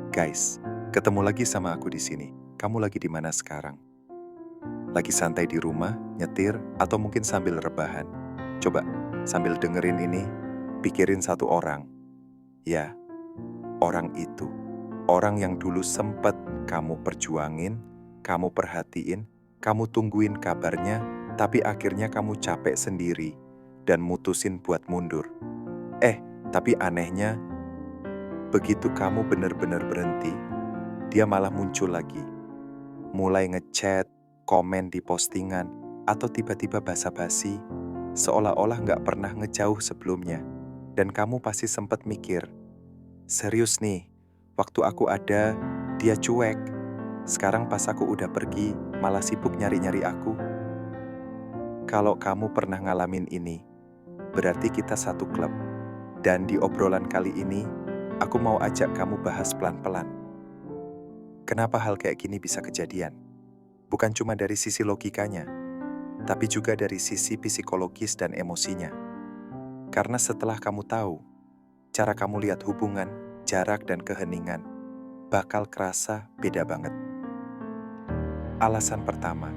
Guys, ketemu lagi sama aku di sini. Kamu lagi di mana sekarang? Lagi santai di rumah, nyetir, atau mungkin sambil rebahan? Coba, sambil dengerin ini, pikirin satu orang. Ya, orang itu. Orang yang dulu sempet kamu perjuangin, kamu perhatiin, kamu tungguin kabarnya, tapi akhirnya kamu capek sendiri dan mutusin buat mundur. Tapi anehnya, begitu kamu bener-bener berhenti, dia malah muncul lagi. Mulai ngechat, komen di postingan, atau tiba-tiba basa-basi, seolah-olah nggak pernah ngejauh sebelumnya. Dan kamu pasti sempat mikir, serius nih, waktu aku ada, dia cuek. Sekarang pas aku udah pergi, malah sibuk nyari-nyari aku. Kalau kamu pernah ngalamin ini, berarti kita satu klub. Dan di obrolan kali ini, aku mau ajak kamu bahas pelan-pelan. Kenapa hal kayak gini bisa kejadian? Bukan cuma dari sisi logikanya, tapi juga dari sisi psikologis dan emosinya. Karena setelah kamu tahu, cara kamu lihat hubungan, jarak, dan keheningan bakal kerasa beda banget. Alasan pertama,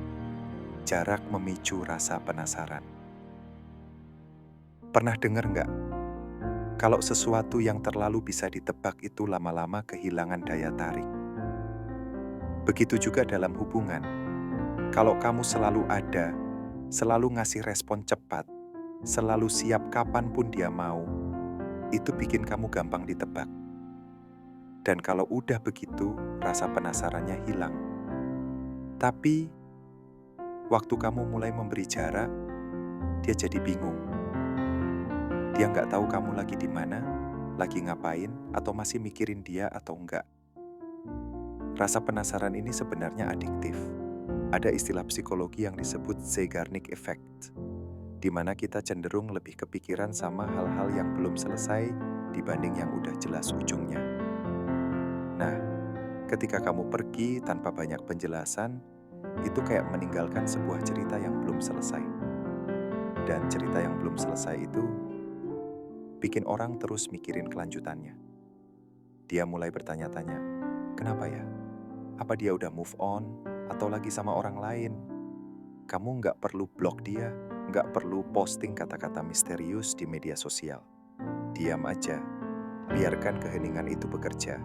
jarak memicu rasa penasaran. Pernah dengar nggak? Kalau sesuatu yang terlalu bisa ditebak itu lama-lama kehilangan daya tarik. Begitu juga dalam hubungan. Kalau kamu selalu ada, selalu ngasih respon cepat, selalu siap kapanpun dia mau, itu bikin kamu gampang ditebak. Dan kalau udah begitu, rasa penasarannya hilang. Tapi, waktu kamu mulai memberi jarak, dia jadi bingung. Dia nggak tahu kamu lagi di mana, lagi ngapain, atau masih mikirin dia atau enggak. Rasa penasaran ini sebenarnya adiktif. Ada istilah psikologi yang disebut Zeigarnik Effect, di mana kita cenderung lebih kepikiran sama hal-hal yang belum selesai dibanding yang udah jelas ujungnya. Nah, ketika kamu pergi tanpa banyak penjelasan, itu kayak meninggalkan sebuah cerita yang belum selesai. Dan cerita yang belum selesai itu bikin orang terus mikirin kelanjutannya. Dia mulai bertanya-tanya, kenapa ya? Apa dia udah move on atau lagi sama orang lain? Kamu nggak perlu blok dia, nggak perlu posting kata-kata misterius di media sosial. Diam aja, biarkan keheningan itu bekerja.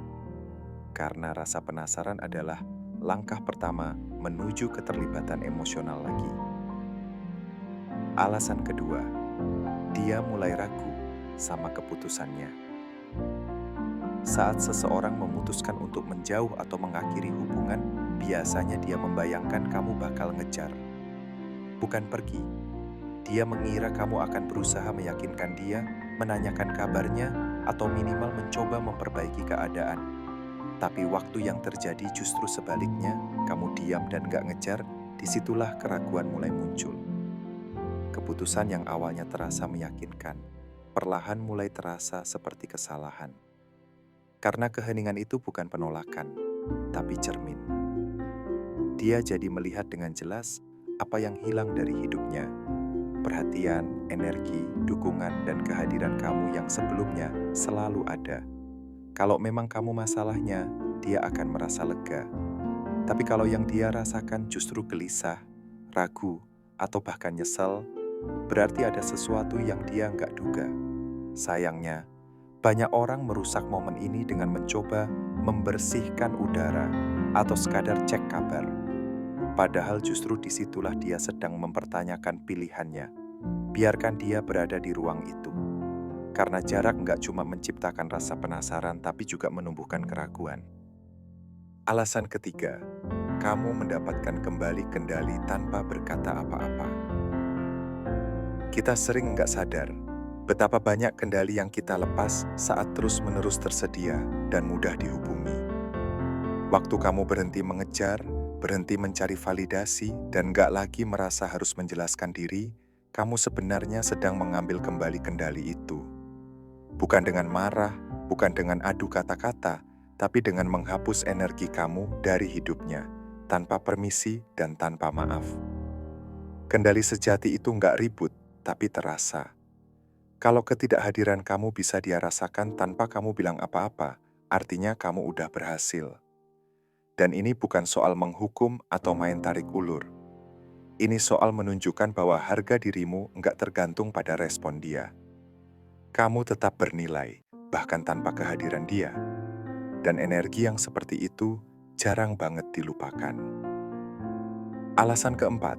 Karena rasa penasaran adalah langkah pertama menuju keterlibatan emosional lagi. Alasan kedua, dia mulai ragu sama keputusannya. Saat seseorang memutuskan untuk menjauh atau mengakhiri hubungan, biasanya dia membayangkan kamu bakal ngejar. Bukan pergi. Dia mengira kamu akan berusaha meyakinkan dia, menanyakan kabarnya, atau minimal mencoba memperbaiki keadaan. Tapi waktu yang terjadi justru sebaliknya, kamu diam dan gak ngejar, disitulah keraguan mulai muncul. Keputusan yang awalnya terasa meyakinkan, perlahan mulai terasa seperti kesalahan. Karena keheningan itu bukan penolakan, tapi cermin. Dia jadi melihat dengan jelas apa yang hilang dari hidupnya. Perhatian, energi, dukungan, dan kehadiran kamu yang sebelumnya selalu ada. Kalau memang kamu masalahnya, dia akan merasa lega. Tapi kalau yang dia rasakan justru gelisah, ragu, atau bahkan nyesel, berarti ada sesuatu yang dia nggak duga. Sayangnya, banyak orang merusak momen ini dengan mencoba membersihkan udara atau sekadar cek kabar. Padahal justru disitulah dia sedang mempertanyakan pilihannya. Biarkan dia berada di ruang itu. Karena jarak nggak cuma menciptakan rasa penasaran, tapi juga menumbuhkan keraguan. Alasan ketiga, kamu mendapatkan kembali kendali tanpa berkata apa-apa. Kita sering nggak sadar betapa banyak kendali yang kita lepas saat terus-menerus tersedia dan mudah dihubungi. Waktu kamu berhenti mengejar, berhenti mencari validasi, dan nggak lagi merasa harus menjelaskan diri, kamu sebenarnya sedang mengambil kembali kendali itu. Bukan dengan marah, bukan dengan adu kata-kata, tapi dengan menghapus energi kamu dari hidupnya, tanpa permisi dan tanpa maaf. Kendali sejati itu nggak ribut, tapi terasa. Kalau ketidakhadiran kamu bisa dia rasakan tanpa kamu bilang apa-apa, artinya kamu udah berhasil. Dan ini bukan soal menghukum atau main tarik ulur. Ini soal menunjukkan bahwa harga dirimu nggak tergantung pada respon dia. Kamu tetap bernilai, bahkan tanpa kehadiran dia. Dan energi yang seperti itu jarang banget dilupakan. Alasan keempat,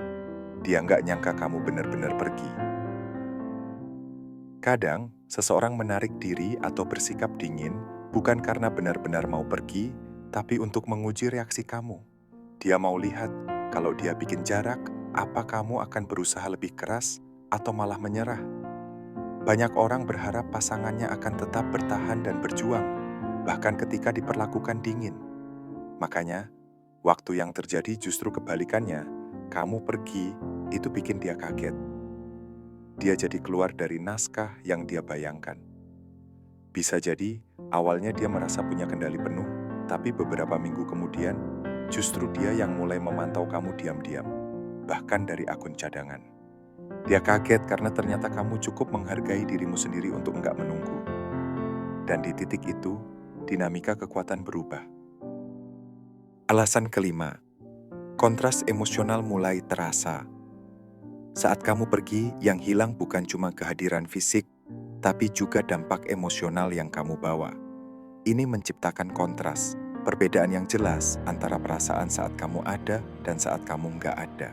dia nggak nyangka kamu benar-benar pergi. Kadang, seseorang menarik diri atau bersikap dingin bukan karena benar-benar mau pergi, tapi untuk menguji reaksi kamu. Dia mau lihat kalau dia bikin jarak, apa kamu akan berusaha lebih keras atau malah menyerah. Banyak orang berharap pasangannya akan tetap bertahan dan berjuang, bahkan ketika diperlakukan dingin. Makanya, waktu yang terjadi justru kebalikannya. Kamu pergi, itu bikin dia kaget. Dia jadi keluar dari naskah yang dia bayangkan. Bisa jadi, awalnya dia merasa punya kendali penuh, tapi beberapa minggu kemudian, justru dia yang mulai memantau kamu diam-diam, bahkan dari akun cadangan. Dia kaget karena ternyata kamu cukup menghargai dirimu sendiri untuk enggak menunggu. Dan di titik itu, dinamika kekuatan berubah. Alasan kelima, kontras emosional mulai terasa. Saat kamu pergi, yang hilang bukan cuma kehadiran fisik, tapi juga dampak emosional yang kamu bawa. Ini menciptakan kontras, perbedaan yang jelas antara perasaan saat kamu ada dan saat kamu nggak ada.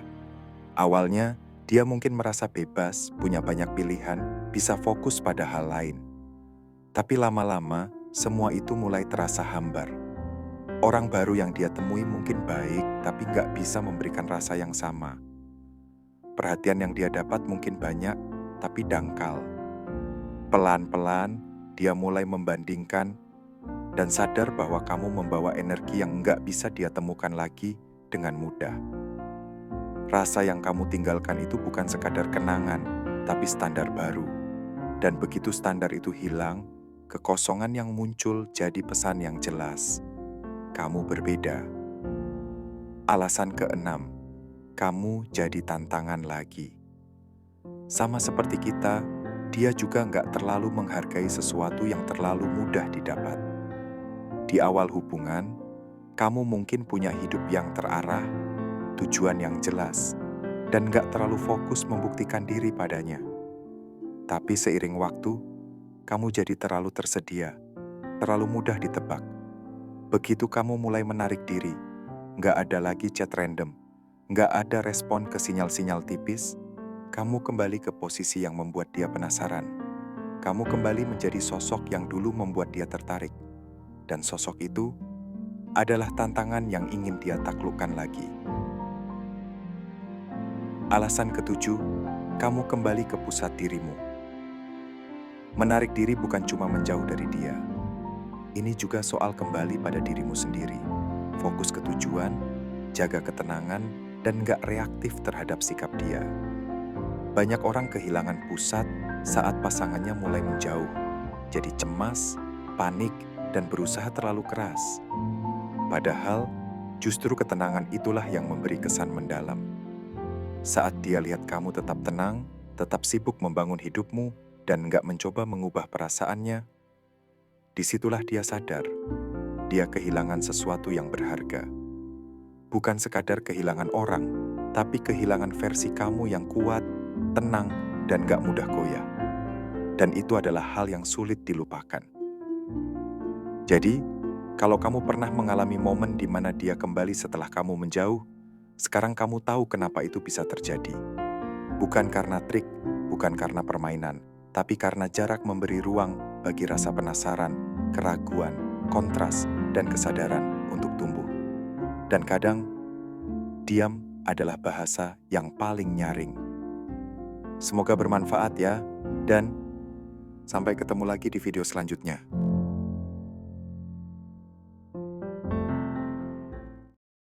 Awalnya, dia mungkin merasa bebas, punya banyak pilihan, bisa fokus pada hal lain. Tapi lama-lama, semua itu mulai terasa hambar. Orang baru yang dia temui mungkin baik, tapi nggak bisa memberikan rasa yang sama. Perhatian yang dia dapat mungkin banyak, tapi dangkal. Pelan-pelan, dia mulai membandingkan dan sadar bahwa kamu membawa energi yang nggak bisa dia temukan lagi dengan mudah. Rasa yang kamu tinggalkan itu bukan sekadar kenangan, tapi standar baru. Dan begitu standar itu hilang, kekosongan yang muncul jadi pesan yang jelas. Kamu berbeda. Alasan keenam, kamu jadi tantangan lagi. Sama seperti kita, dia juga nggak terlalu menghargai sesuatu yang terlalu mudah didapat. Di awal hubungan, kamu mungkin punya hidup yang terarah, tujuan yang jelas, dan nggak terlalu fokus membuktikan diri padanya. Tapi seiring waktu, kamu jadi terlalu tersedia, terlalu mudah ditebak. Begitu kamu mulai menarik diri, nggak ada lagi chat random, nggak ada respon ke sinyal-sinyal tipis, kamu kembali ke posisi yang membuat dia penasaran. Kamu kembali menjadi sosok yang dulu membuat dia tertarik. Dan sosok itu adalah tantangan yang ingin dia taklukkan lagi. Alasan ketujuh, kamu kembali ke pusat dirimu. Menarik diri bukan cuma menjauh dari dia. Ini juga soal kembali pada dirimu sendiri. Fokus ke tujuan, jaga ketenangan, dan gak reaktif terhadap sikap dia. Banyak orang kehilangan pusat saat pasangannya mulai menjauh. Jadi cemas, panik, dan berusaha terlalu keras. Padahal, justru ketenangan itulah yang memberi kesan mendalam. Saat dia lihat kamu tetap tenang, tetap sibuk membangun hidupmu, dan gak mencoba mengubah perasaannya, disitulah dia sadar, dia kehilangan sesuatu yang berharga. Bukan sekadar kehilangan orang, tapi kehilangan versi kamu yang kuat, tenang, dan gak mudah goyah. Dan itu adalah hal yang sulit dilupakan. Jadi, kalau kamu pernah mengalami momen di mana dia kembali setelah kamu menjauh, sekarang kamu tahu kenapa itu bisa terjadi. Bukan karena trik, bukan karena permainan, tapi karena jarak memberi ruang bagi rasa penasaran, keraguan, kontras, dan kesadaran untuk tumbuh. Dan kadang, diam adalah bahasa yang paling nyaring. Semoga bermanfaat ya, dan sampai ketemu lagi di video selanjutnya.